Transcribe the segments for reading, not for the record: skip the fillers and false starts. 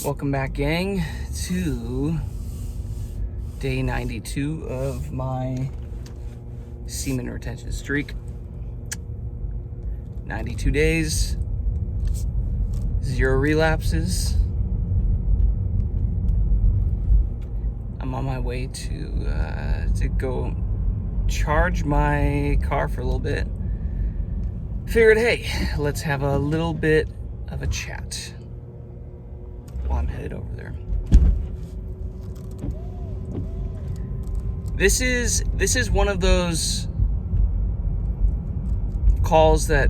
Welcome back, gang, to day 92 of my semen retention streak. 92 days, 0 relapses. I'm on my way to go charge my car for a little bit. Figured, hey, let's have a little bit of a chat while I'm headed over there. This is one of those calls that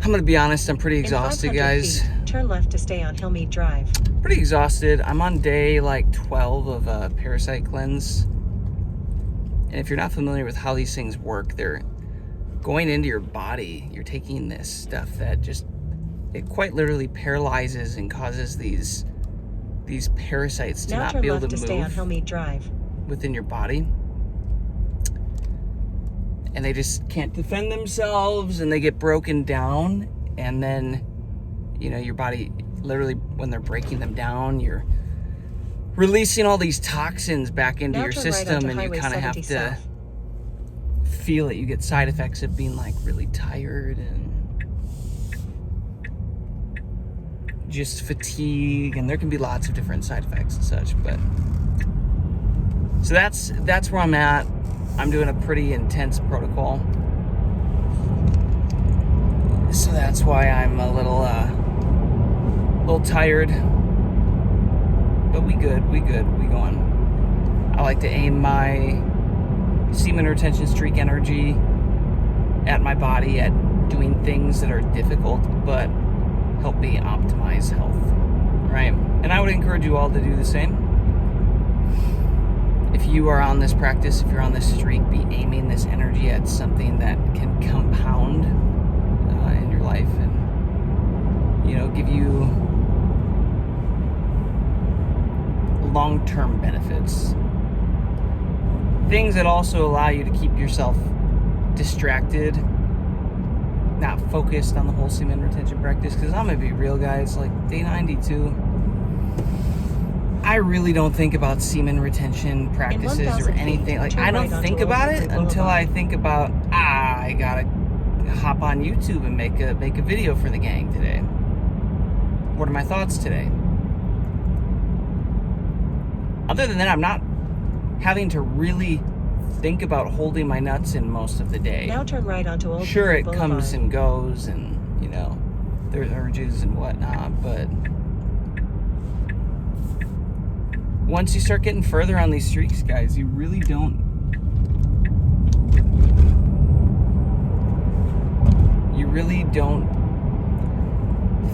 I'm gonna be honest, I'm pretty exhausted, guys. Feet, turn left to stay on Hillmead Drive. Pretty exhausted. I'm on day like 12 of a parasite cleanse. And if you're not familiar with how these things work, they're going into your body. You're taking this stuff that just, it quite literally paralyzes and causes these parasites to not be able to move stay on Hillmead Drive within your body. And they just can't defend themselves, and they get broken down, and then, you know, your body literally, when they're breaking them down, you're releasing all these toxins back into your system, and you kind of have to feel it. You get side effects of being like really tired and just fatigue, and there can be lots of different side effects and such. But so that's where I'm at. I'm doing a pretty intense protocol, so that's why I'm a little tired. But we going. I like to aim my semen retention streak energy at my body, at doing things that are difficult but help me optimize health, right? And I would encourage you all to do the same. If you are on this practice, if you're on this streak, be aiming this energy at something that can compound in your life and, you know, give you long-term benefits. Things that also allow you to keep yourself distracted, not focused on the whole semen retention practice. Because I'm gonna be real, guys, like day 92, I really don't think about semen retention practices or anything. Like, I don't think about it until I think about, I gotta hop on YouTube and make a video for the gang today. What are my thoughts today? Other than that, I'm not having to really think about holding my nuts in most of the day. Now turn right onto Old Sure, it Boulevard. comes and goes, and, you know, there's urges and whatnot, but once you start getting further on these streaks, guys, you really don't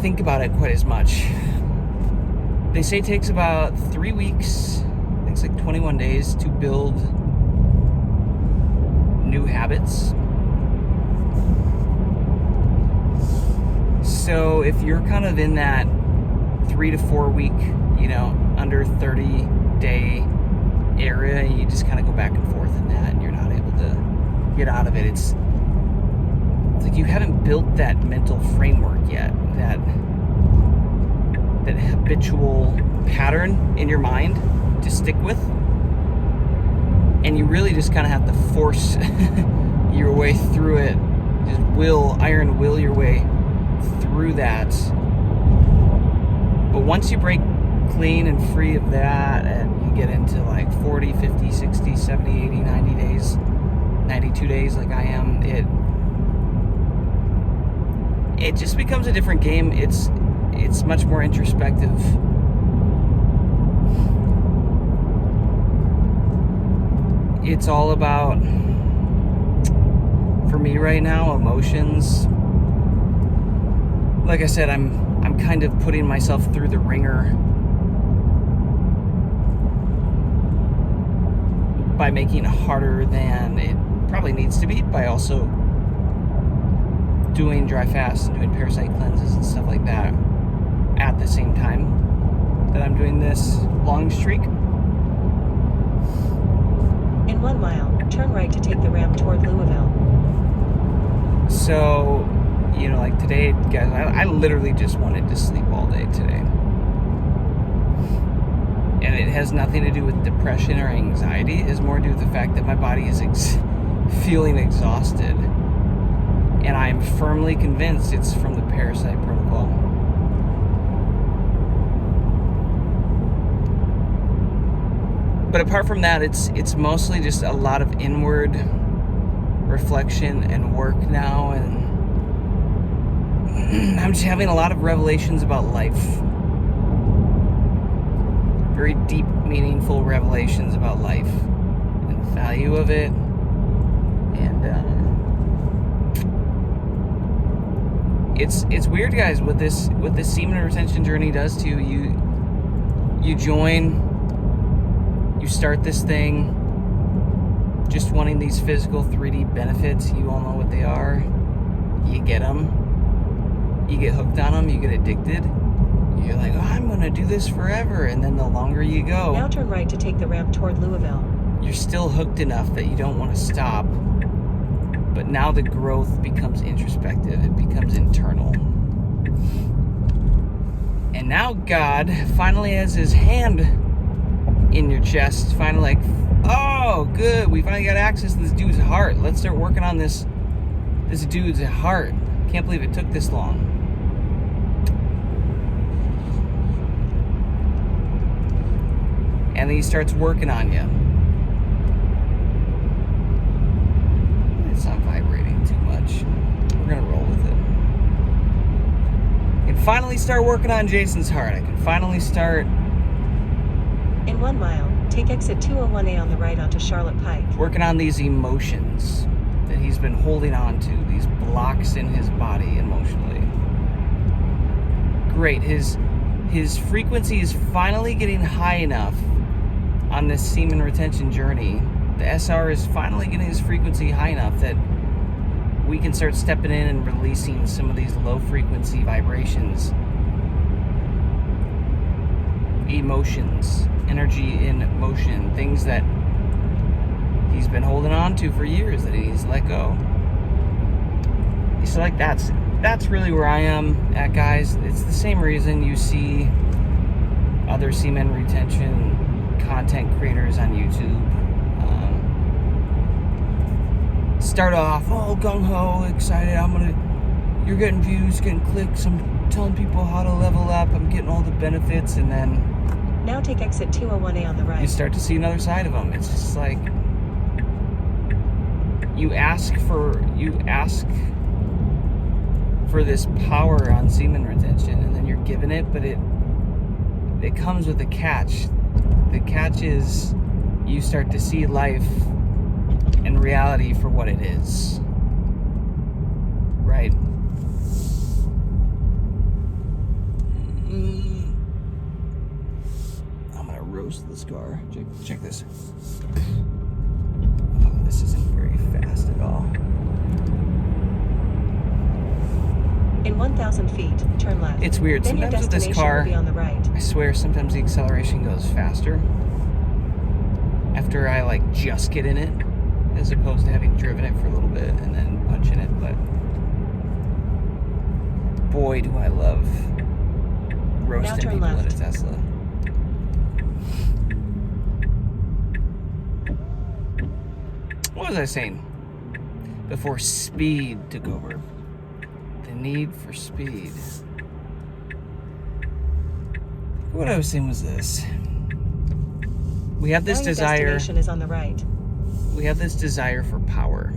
think about it quite as much. They say it takes about 3 weeks, I think it's like 21 days to build new habits. So if you're kind of in that 3 to 4 week, you know, under 30 day area, you just kind of go back and forth in that, and you're not able to get out of it. It's like you haven't built that mental framework yet, that habitual pattern in your mind to stick with, and you really just kind of have to force your way through it. Just iron will your way through that. But once you break clean and free of that, and you get into like 40, 50, 60, 70, 80, 90 days, 92 days like I am, it just becomes a different game. It's much more introspective. It's all about, for me right now, emotions. Like I said, I'm kind of putting myself through the ringer by making it harder than it probably needs to be, by also doing dry fasts and doing parasite cleanses and stuff like that at the same time that I'm doing this long streak. In 1 mile, turn right to take the ramp toward Louisville. So, you know, like today, guys, I literally just wanted to sleep all day today. And it has nothing to do with depression or anxiety. It's more to do with the fact that my body is feeling exhausted. And I am firmly convinced it's from the parasite protocol. But apart from that, it's mostly just a lot of inward reflection and work now, and I'm just having a lot of revelations about life. Very deep, meaningful revelations about life and the value of it. And it's weird, guys, what this semen retention journey does to you. You join, you start this thing just wanting these physical 3D benefits. You all know what they are. You get them. You get hooked on them. You get addicted. You're like, oh, I'm going to do this forever. And then the longer you go... Now turn right to take the ramp toward Louisville. You're still hooked enough that you don't want to stop. But now the growth becomes introspective. It becomes internal. And now God finally has his hand in your chest. Finally like, oh, good. We finally got access to this dude's heart. Let's start working on this dude's heart. Can't believe it took this long. And then he starts working on you. It's not vibrating too much. We're gonna roll with it. I can finally start working on Jason's heart. I can finally start... In 1 mile, take exit 201A on the right onto Charlotte Pike. Working on these emotions that he's been holding on to, these blocks in his body emotionally. Great. His frequency is finally getting high enough on this semen retention journey. The SR is finally getting his frequency high enough that we can start stepping in and releasing some of these low frequency vibrations, emotions, energy in motion, things that he's been holding on to for years that he needs to let go. So like that's really where I am at, guys. It's the same reason you see other semen retention content creators on YouTube start off, oh, gung-ho, excited, you're getting views, getting clicks, I'm telling people how to level up, I'm getting all the benefits, and then now take exit 201A on the right. You start to see another side of them. It's just like you ask for this power on semen retention, and then you're given it, but it comes with a catch. The catch is you start to see life and reality for what it is. Right? I'm gonna roast this car. Check this. Oh, this isn't very fast at all. In 1,000 feet, turn left. It's weird. Then Sometimes your with this destination car, will be on the right. I swear, sometimes the acceleration goes faster after I like just get in it, as opposed to having driven it for a little bit and then punching it. But boy, do I love roasting turn people left. at a Tesla. What was I saying? Before speed took over. The need for speed. What I was saying was this. We have this Now your desire. destination is on the right. We have this desire for power.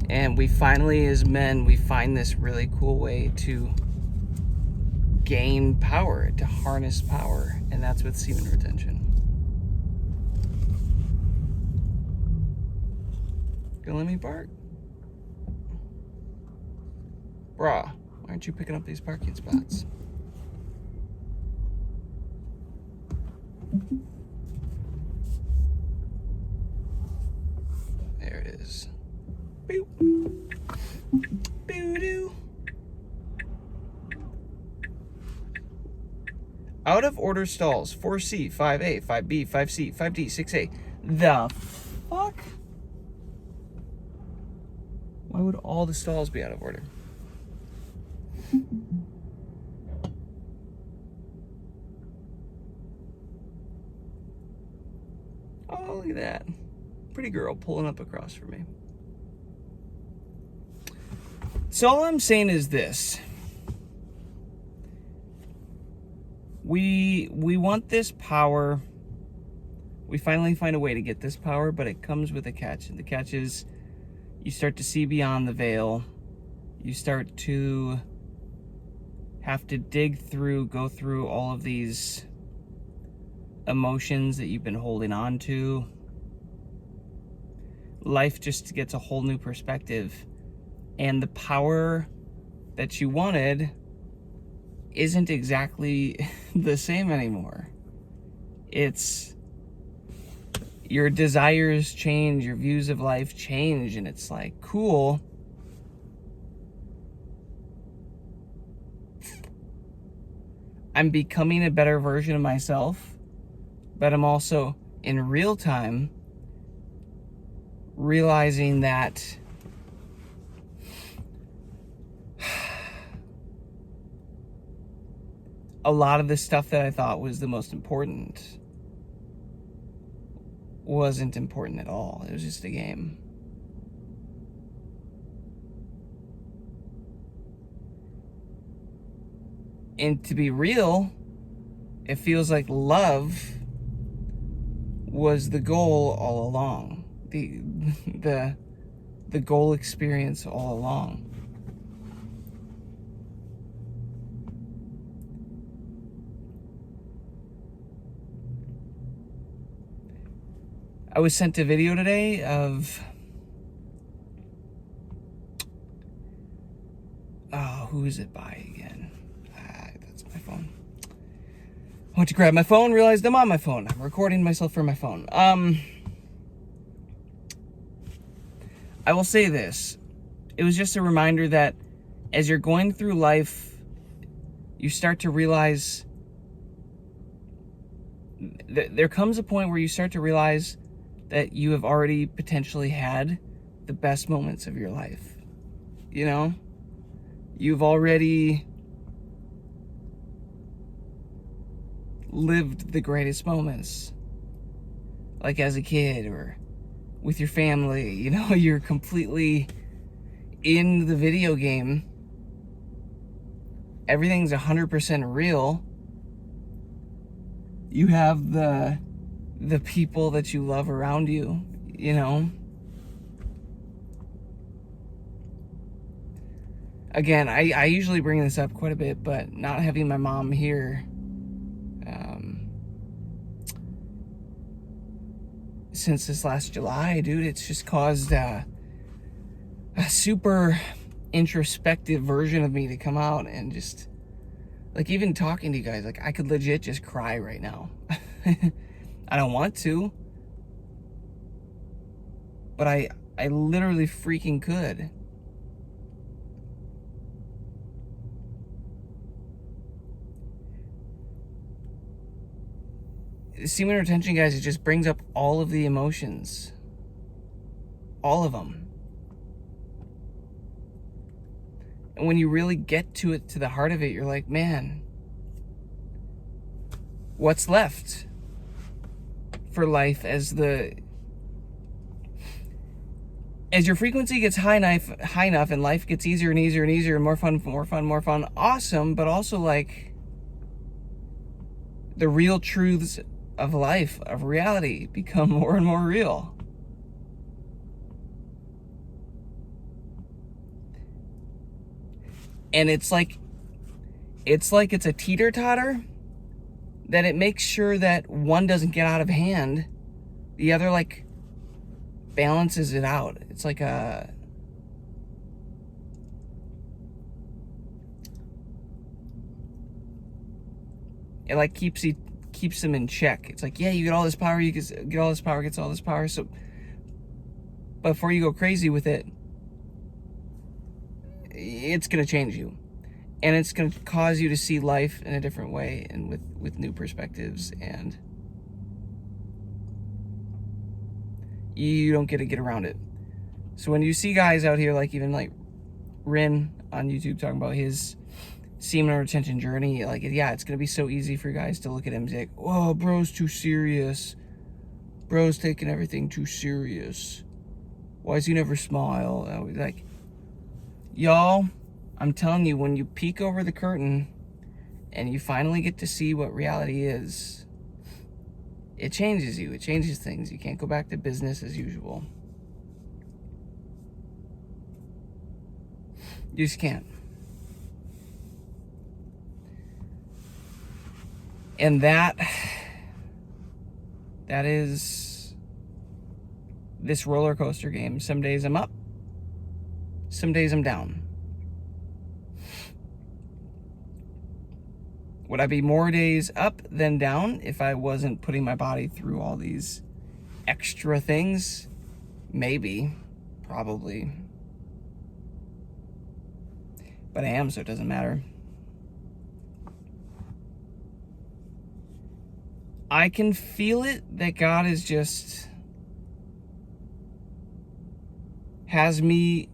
And we finally, as men, we find this really cool way to gain power, to harness power. And that's with semen retention. Gonna let me park? Bruh, why aren't you picking up these parking spots? There it is. Boop. Boo-doo. Out of order stalls. 4C, 5A, 5B, 5C, 5D, 6A. The fuck? Why would all the stalls be out of order? at that. Pretty girl pulling up across from me. So all I'm saying is this. We want this power. We finally find a way to get this power, but it comes with a catch. And the catch is you start to see beyond the veil. You start to have to dig through, go through all of these emotions that you've been holding on to. Life just gets a whole new perspective. And the power that you wanted isn't exactly the same anymore. It's your desires change, your views of life change, and it's like, cool. I'm becoming a better version of myself, but I'm also in real time realizing that a lot of the stuff that I thought was the most important wasn't important at all. It was just a game. And to be real, it feels like love was the goal all along. The goal experience all along. I was sent a video today of who is it by again? That's my phone. I went to grab my phone, realized I'm on my phone. I'm recording myself from my phone. I will say this. It was just a reminder that as you're going through life, you start to realize there comes a point where you start to realize that you have already potentially had the best moments of your life. You know? You've already lived the greatest moments. Like as a kid or with your family. You know, you're completely in the video game. Everything's 100% real. You have the people that you love around you, you know? Again, I usually bring this up quite a bit, but not having my mom here since this last July, dude, it's just caused a super introspective version of me to come out and just, like, even talking to you guys, like, I could legit just cry right now. I don't want to, but I literally freaking could. Semen retention, guys, it just brings up all of the emotions. All of them. And when you really get to it, to the heart of it, you're like, man, what's left for life as your frequency gets high enough and life gets easier and easier and easier and more fun, awesome, but also like the real truths of life, of reality, become more and more real. And it's like it's a teeter-totter that it makes sure that one doesn't get out of hand. The other, like, balances it out. It's like a... It, like, keeps them in check. It's like, yeah, you get all this power, you get all this power, gets all this power, so... But before you go crazy with it, it's going to change you. And it's going to cause you to see life in a different way and with new perspectives. And you don't get to get around it. So when you see guys out here, like even like Rin on YouTube talking about his semen retention journey, like, yeah, it's going to be so easy for guys to look at him and be like, oh, bro's too serious. bro's taking everything too serious. Why does he never smile? I was like, y'all, I'm telling you, when you peek over the curtain and you finally get to see what reality is, it changes you. It changes things. You can't go back to business as usual. You just can't. And that is this roller coaster game. Some days I'm up, some days I'm down. Would I be more days up than down if I wasn't putting my body through all these extra things? Maybe, probably. But I am, so it doesn't matter. I can feel it that God is just has me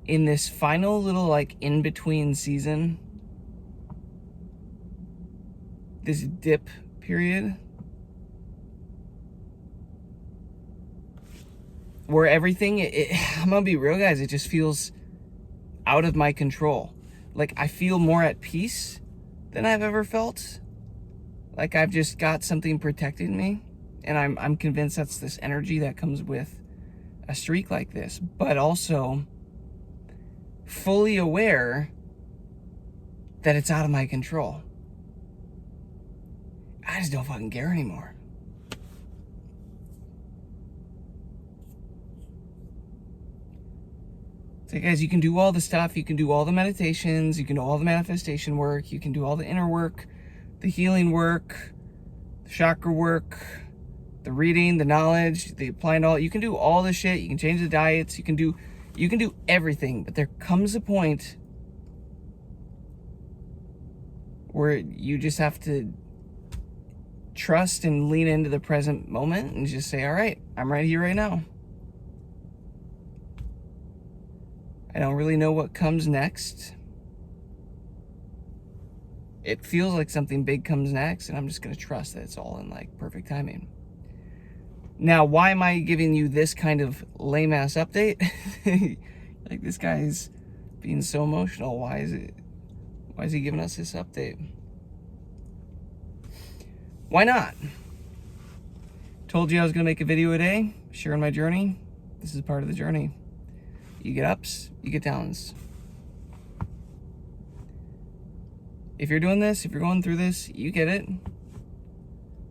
in this final little like in-between season, this dip period, where everything, I'm gonna be real, guys, it just feels out of my control. Like I feel more at peace than I've ever felt. Like I've just got something protecting me, and I'm convinced that's this energy that comes with a streak like this, but also fully aware that it's out of my control. I just don't fucking care anymore. So guys, you can do all the stuff, you can do all the meditations, you can do all the manifestation work, you can do all the inner work, the healing work, the chakra work, the reading, the knowledge, the applying all. You can do all this shit. You can change the diets. You can do everything. But there comes a point where you just have to trust and lean into the present moment and just say, all right, I'm right here right now. I don't really know what comes next. It feels like something big comes next, and I'm just going to trust that it's all in like perfect timing. Now, why am I giving you this kind of lame-ass update? Like, this guy's being so emotional. Why is he giving us this update? Why not? Told you I was going to make a video a day, sharing my journey. This is part of the journey. You get ups, you get downs. If you're doing this, if you're going through this, you get it.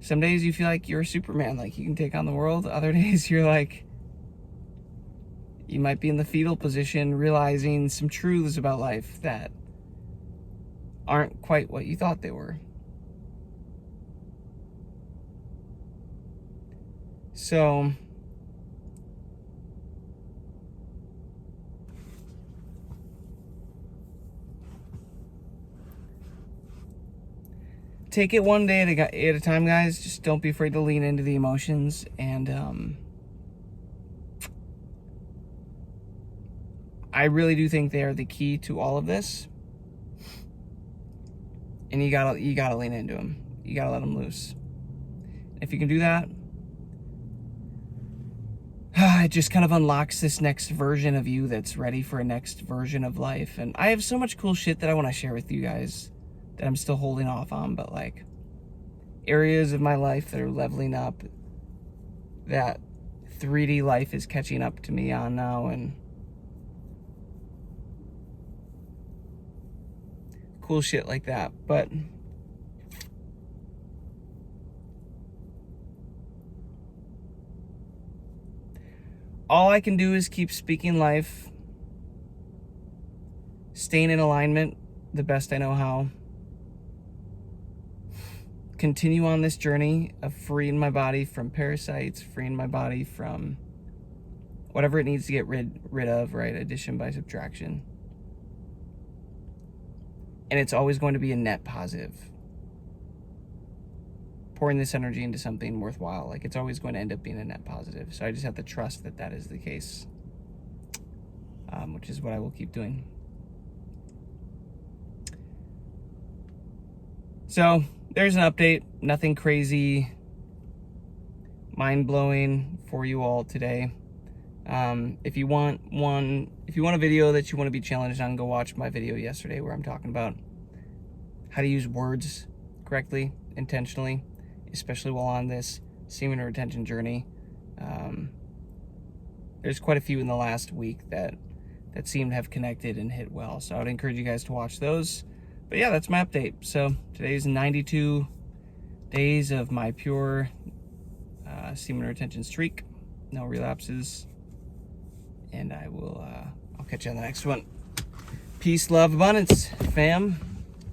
Some days you feel like you're a Superman, like you can take on the world. Other days you're like, you might be in the fetal position, realizing some truths about life that aren't quite what you thought they were. So, take it one day at a time, guys. Just don't be afraid to lean into the emotions. And I really do think they are the key to all of this. And you gotta lean into them. You gotta let them loose. If you can do that, it just kind of unlocks this next version of you that's ready for a next version of life. And I have so much cool shit that I want to share with you guys that I'm still holding off on, but like areas of my life that are leveling up, that 3D life is catching up to me on now, and cool shit like that. But all I can do is keep speaking life, staying in alignment the best I know how. Continue on this journey of freeing my body from parasites, freeing my body from whatever it needs to get rid of, right? Addition by subtraction. And it's always going to be a net positive. Pouring this energy into something worthwhile, like it's always going to end up being a net positive. So I just have to trust that that is the case, which is what I will keep doing. So there's an update, nothing crazy. mind-blowing for you all today. If you want a video that you want to be challenged on, go watch my video yesterday where I'm talking about how to use words correctly, intentionally, especially while on this semen retention journey. There's quite a few in the last week that seem to have connected and hit well, so I would encourage you guys to watch those. But yeah, that's my update. So today's 92 days of my pure semen retention streak, no relapses, and I'll catch you on the next one. Peace, love, abundance, fam.